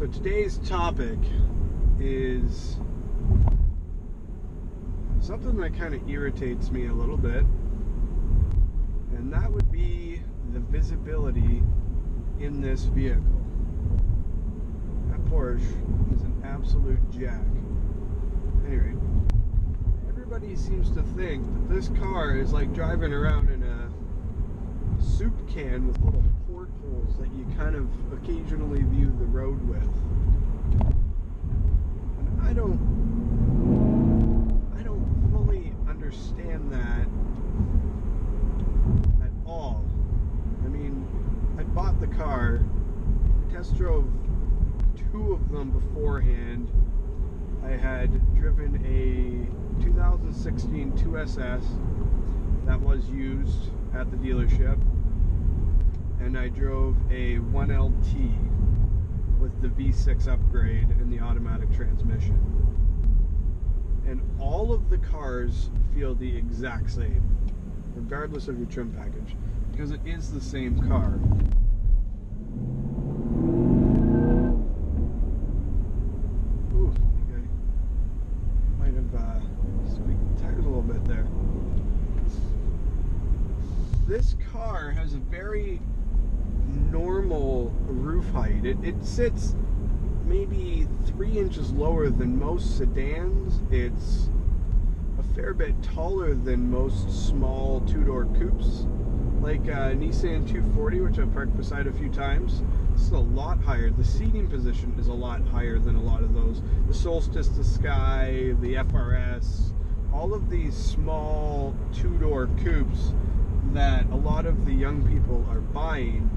So today's topic is something that kind of irritates me a little bit, and that would be the visibility in this vehicle. That Porsche is an absolute jack. Anyway, everybody seems to think that this car is like driving around in a soup can with little portholes that you kind of occasionally view the road with. And I don't fully understand that at all. I mean, I bought the car, test drove two of them beforehand. I had driven a 2016 2SS that was used at the dealership, and I drove a 1LT with the V6 upgrade and the automatic transmission. And all of the cars feel the exact same, regardless of your trim package, because it is the same car. Ooh, okay. Might have squeaked the tires a little bit there. This car has a very normal roof height. It sits maybe 3 inches lower than most sedans. It's a fair bit taller than most small two-door coupes, like a Nissan 240, which I've parked beside a few times. This is a lot higher. The seating position is a lot higher than a lot of those. The Solstice to Sky, the FRS, all of these small two-door coupes that a lot of the young people are buying,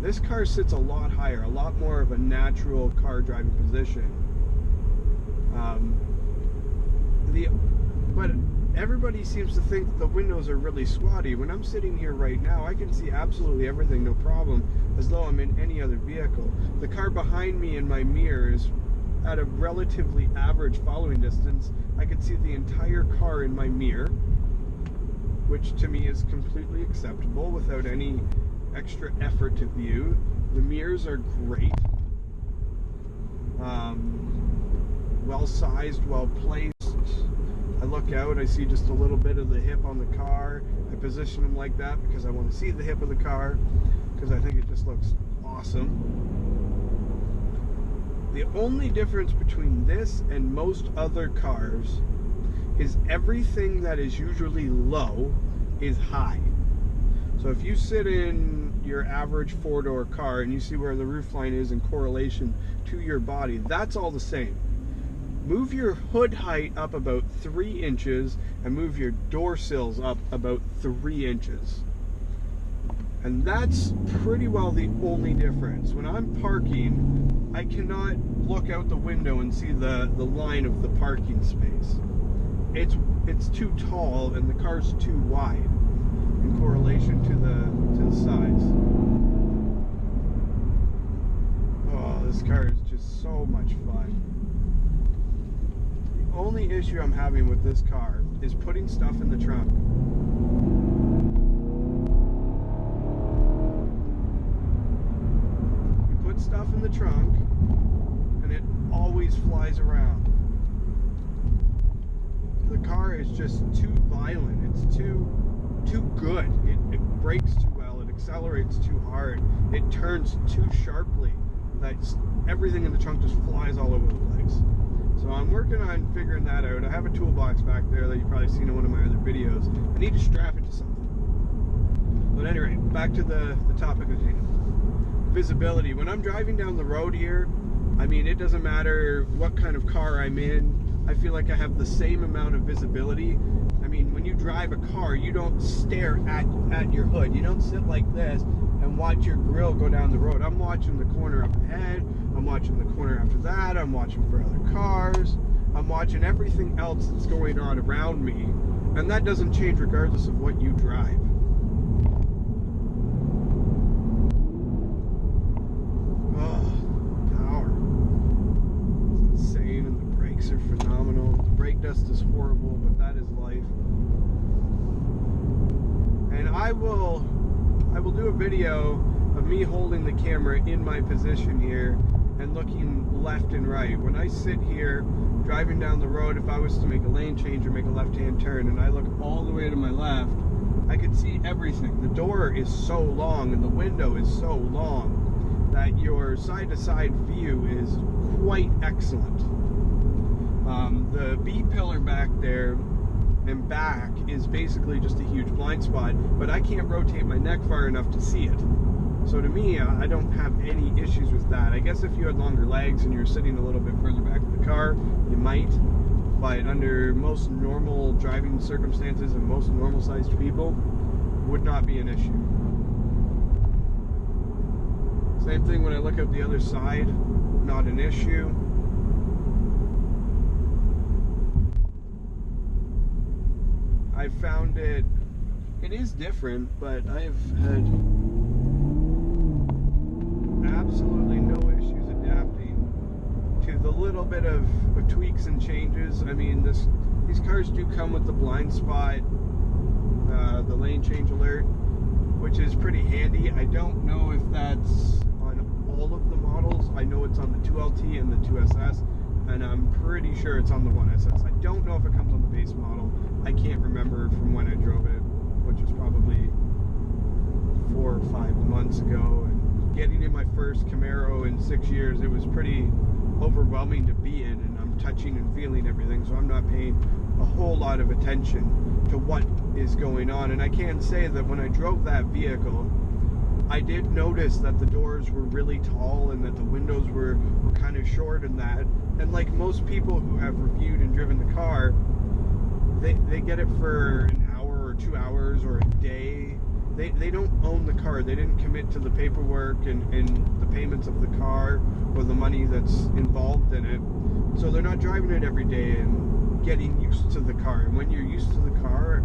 this car sits a lot higher, a lot more of a natural car driving position. But everybody seems to think that the windows are really squatty. When I'm sitting here right now, I can see absolutely everything, no problem, as though I'm in any other vehicle. The car behind me in my mirror is at a relatively average following distance. I can see the entire car in my mirror, which to me is completely acceptable without any extra effort to view. The mirrors are great. Well sized, well placed. I look out, I see just a little bit of the hip on the car. I position them like that because I want to see the hip of the car, because I think it just looks awesome. The only difference between this and most other cars is everything that is usually low is high. So if you sit in your average four-door car and you see where the roof line is in correlation to your body, that's all the same. Move your hood height up about 3 inches and move your door sills up about 3 inches. And that's pretty well the only difference. When I'm parking, I cannot look out the window and see the line of the parking space. It's too tall and the car's too wide in correlation to the size. Oh, this car is just so much fun. The only issue I'm having with this car is putting stuff in the trunk. You put stuff in the trunk and it always flies around. The car is just too violent. It's too good. It brakes too well. It accelerates too hard. It turns too sharply. Everything in the trunk just flies all over the place. So I'm working on figuring that out. I have a toolbox back there that you've probably seen in one of my other videos. I need to strap it to something. But anyway, back to the topic at hand. Visibility. When I'm driving down the road here, I mean, it doesn't matter what kind of car I'm in. I feel like I have the same amount of visibility. I mean, when you drive a car, you don't stare at your hood. You don't sit like this and watch your grill go down the road. I'm watching the corner up ahead. I'm watching the corner after that. I'm watching for other cars. I'm watching everything else that's going on around me. And that doesn't change regardless of what you drive. Oh, power. It's insane, and the brakes are phenomenal. The brake dust is horrible, but that is life. And I will do a video of me holding the camera in my position here and looking left and right. When I sit here driving down the road, if I was to make a lane change or make a left-hand turn and I look all the way to my left, I could see everything. The door is so long and the window is so long that your side-to-side view is quite excellent. The B-pillar back there and back is basically just a huge blind spot, but I can't rotate my neck far enough to see it. So to me, I don't have any issues with that. I guess if you had longer legs and you're sitting a little bit further back in the car, you might. But under most normal driving circumstances and most normal-sized people, would not be an issue. Same thing when I look out the other side, not an issue. I found it is different, but I've had absolutely no issues adapting to the little bit of tweaks and changes. I mean, these cars do come with the blind spot, the lane change alert, which is pretty handy. I don't know if that's on all of the models. I know it's on the 2LT and the 2SS, and I'm pretty sure it's on the 1SS. I don't know if it comes on the base model. I can't remember from when I drove it, which was probably 4 or 5 months ago. And getting in my first Camaro in 6 years, it was pretty overwhelming to be in, and I'm touching and feeling everything, so I'm not paying a whole lot of attention to what is going on. And I can say that when I drove that vehicle, I did notice that the doors were really tall and that the windows were kind of short and that. And like most people who have reviewed and driven the car, they get it for an hour or 2 hours or a day. They don't own the car. They didn't commit to the paperwork and the payments of the car or the money that's involved in it. So they're not driving it every day and getting used to the car. And when you're used to the car,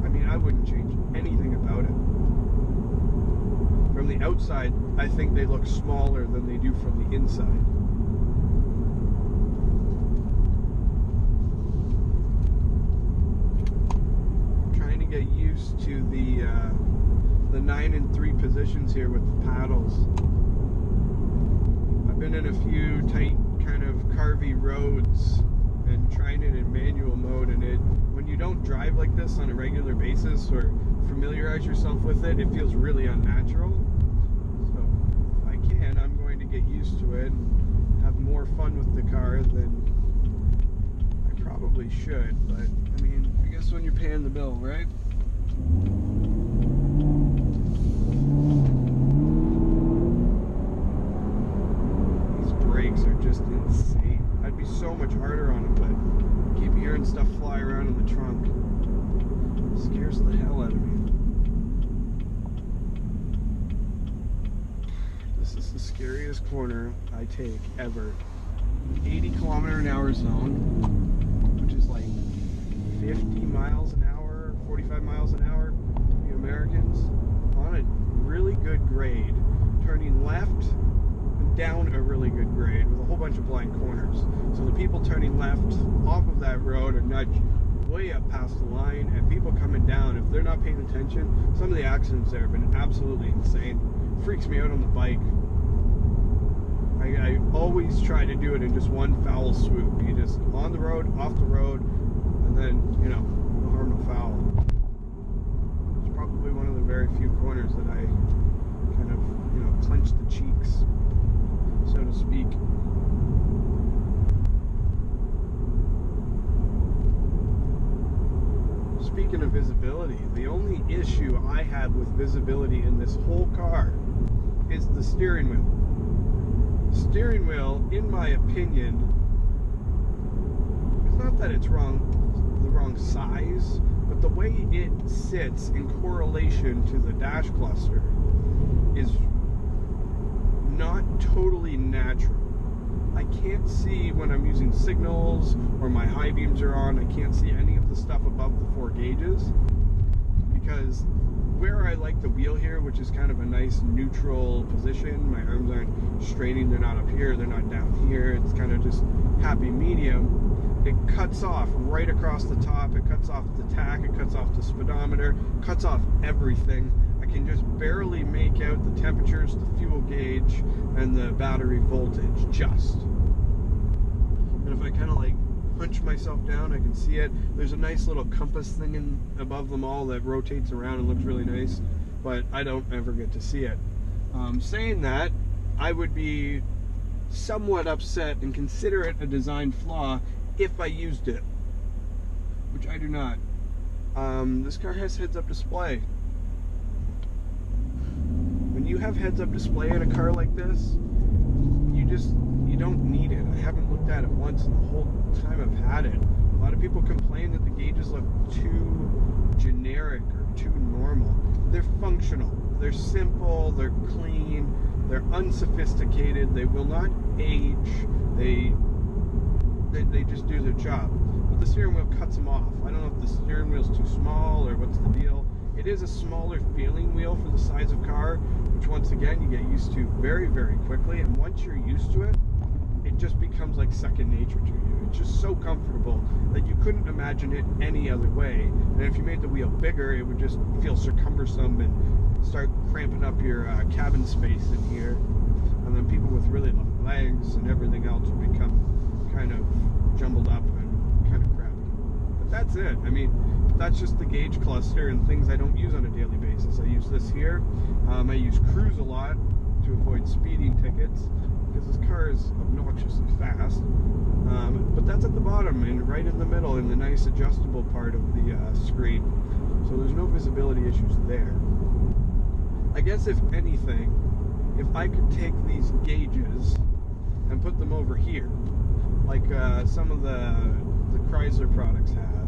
I mean, I wouldn't change anything about it. From the outside, I think they look smaller than they do from the inside. Trying to get used to the 9 and 3 positions here with the paddles. I've been in a few tight kind of carvy roads and trying it in manual mode, and when you don't drive like this on a regular basis or familiarize yourself with it, it feels really unnatural. So if I can, I'm going to get used to it and have more fun with the car than I probably should. But I mean, I guess when you're paying the bill, right? These brakes are just insane. I'd be so much harder on them, but I keep hearing stuff fly around in the trunk. It scares the hell out of me. This is the scariest corner I take ever. 80 km/h zone, which is like 50 miles an hour, 45 miles an hour, the Americans, on a really good grade, turning left and down a really good grade with a whole bunch of blind corners. So the people turning left off of that road are nudged way up past the line, and people coming down, if they're not paying attention, some of the accidents there have been absolutely insane. Freaks me out on the bike. I always try to do it in just one foul swoop. You just on the road, off the road, and then, you know, no harm, no foul. It's probably one of the very few corners that I kind of, you know, clench the cheeks, so to speak. Speaking of visibility, the only issue I have with visibility in this whole car is the steering wheel. Steering wheel, in my opinion, it's not that it's the wrong size, but the way it sits in correlation to the dash cluster is not totally natural. I can't see when I'm using signals or my high beams are on, I can't see any of the stuff above the 4 gauges, because where I like the wheel here, which is kind of a nice neutral position, my arms aren't straining, they're not up here, they're not down here, it's kind of just happy medium. It cuts off right across the top, it cuts off the tach, it cuts off the speedometer, cuts off everything. I can just barely make out the temperatures, the fuel gauge, and the battery voltage, just. And if I kind of like hunch myself down, I can see it. There's a nice little compass thing above them all that rotates around and looks really nice, but I don't ever get to see it. Saying that, I would be somewhat upset and consider it a design flaw if I used it, which I do not. This car has heads-up display. When you have heads-up display in a car like this, you don't need it. I haven't looked at it once in the whole time I've had it. A lot of people complain that the gauges look too generic or too normal. They're functional. They're simple. They're clean. They're unsophisticated. They will not age. They just do their job. But the steering wheel cuts them off. I don't know if the steering wheel's too small or what's the deal. It is a smaller feeling wheel for the size of car, which once again you get used to very, very quickly. And once you're used to it, it just becomes like second nature to you. It's just so comfortable that you couldn't imagine it any other way. And if you made the wheel bigger, it would just feel cumbersome and start cramping up your cabin space in here. And then people with really long legs and everything else would become kind of jumbled up and kind of crappy. But that's it. I mean, that's just the gauge cluster and things I don't use on a daily basis. I use this here. I use cruise a lot to avoid speeding tickets because this car is obnoxiously fast. But that's at the bottom and right in the middle in the nice adjustable part of the screen. So there's no visibility issues there. I guess if anything, if I could take these gauges and put them over here, like some of the Chrysler products have,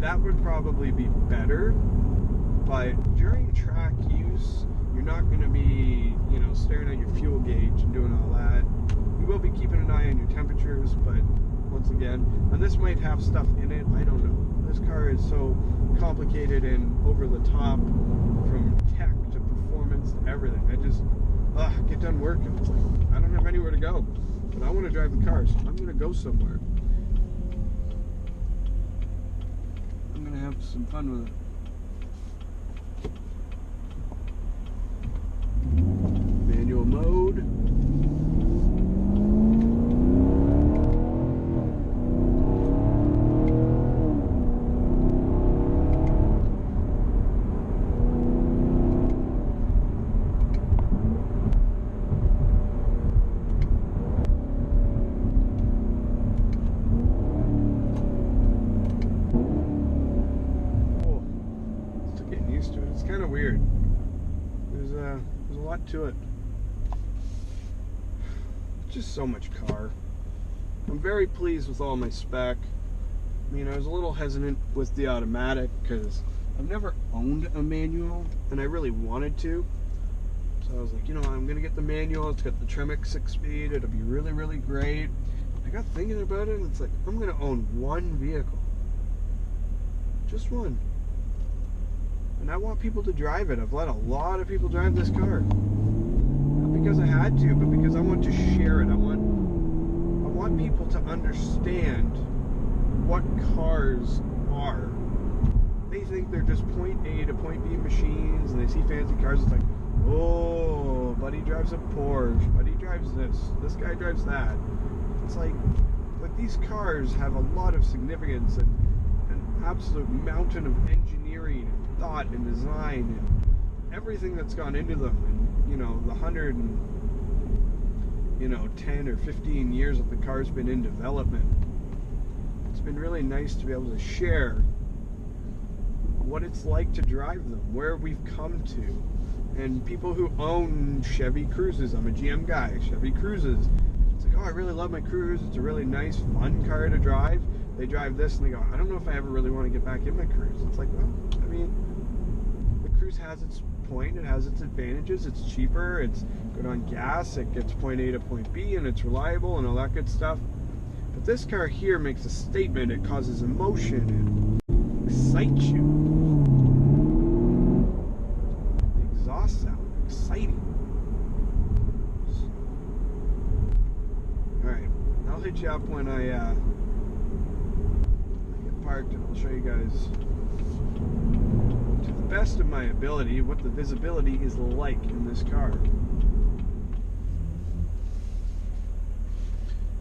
that would probably be better. But during track use, you're not going to be, you know, staring at your fuel gauge and doing all that. You will be keeping an eye on your temperatures, but once again, and this might have stuff in it, I don't know. This car is so complicated and over the top, from tech to performance to everything. I just get done working. It's like, I don't have anywhere to go, but I want to drive the car, so I'm going to go somewhere. I'm going to have some fun with it. Manual mode. It's kind of weird. There's a lot to it. Just so much car. I'm very pleased with all my spec. I mean, I was a little hesitant with the automatic because I've never owned a manual and I really wanted to. So I was like, you know, I'm gonna get the manual. It's got the Tremec 6-speed. It'll be really, really great. I got thinking about it and it's like, I'm gonna own one vehicle. Just one. And I want people to drive it. I've let a lot of people drive this car. Not because I had to, but because I want to share it. I want people to understand what cars are. They think they're just point A to point B machines, and they see fancy cars. It's like, oh, buddy drives a Porsche. Buddy drives this. This guy drives that. It's like these cars have a lot of significance and an absolute mountain of engineering and thought and design and everything that's gone into them, and you know, the 10 or 15 years that the car's been in development. It's been really nice to be able to share what it's like to drive them, where we've come to, and people who own Chevy Cruzes. I'm a GM guy. Chevy Cruzes. It's like, oh, I really love my Cruze. It's a really nice, fun car to drive. They drive this and they go, I don't know if I ever really want to get back in my Cruze. It's like, well, I mean, the Cruze has its point, it has its advantages, it's cheaper, it's good on gas, it gets point A to point B, and it's reliable and all that good stuff. But this car here makes a statement. It causes emotion, it excites you. The exhaust sound, exciting. Alright, I'll hit you up when I get parked and I'll show you guys to the best of my ability what the visibility is like in this car.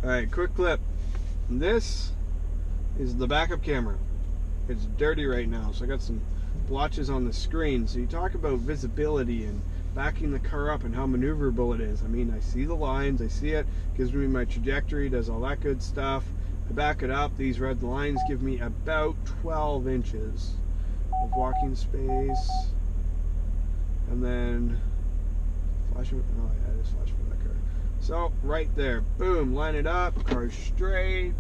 Alright, quick clip. This is the backup camera. It's dirty right now, so I got some blotches on the screen. So you talk about visibility and backing the car up and how maneuverable it is. I mean, I see the lines, I see it, gives me my trajectory, does all that good stuff. I back it up, these red lines give me about 12 inches of walking space. And then flashing, oh yeah, it is flashing for that car. So right there, boom, line it up, car's straight.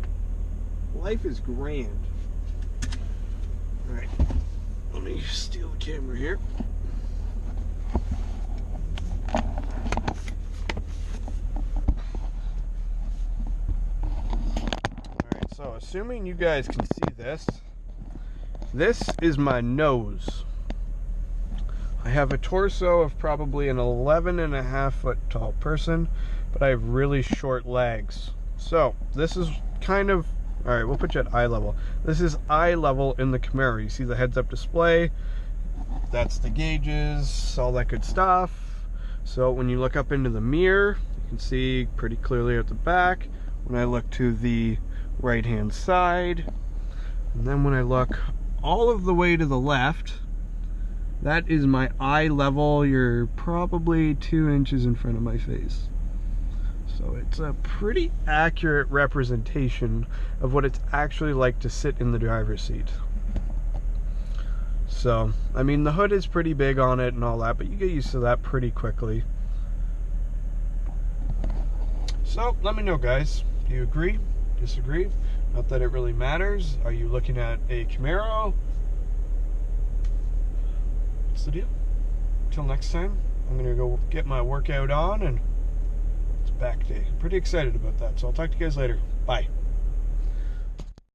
Life is grand. Alright, let me steal the camera here. Alright, so assuming you guys can see this, this is my nose. I have a torso of probably an 11.5 foot tall person, but I have really short legs. So this is kind of, alright, we'll put you at eye level. This is eye level in the Camaro. You see the heads-up display. That's the gauges, all that good stuff. So when you look up into the mirror, you can see pretty clearly at the back. When I look to the right-hand side, and then when I look all of the way to the left, that is my eye level. You're probably 2 inches in front of my face. So it's a pretty accurate representation of what it's actually like to sit in the driver's seat. So, I mean, the hood is pretty big on it and all that, but you get used to that pretty quickly. So, let me know, guys. Do you agree? Disagree? Not that it really matters. Are you looking at a Camaro? What's the deal? Until next time, I'm going to go get my workout on, and back day. I'm pretty excited about that, so I'll talk to you guys later. Bye.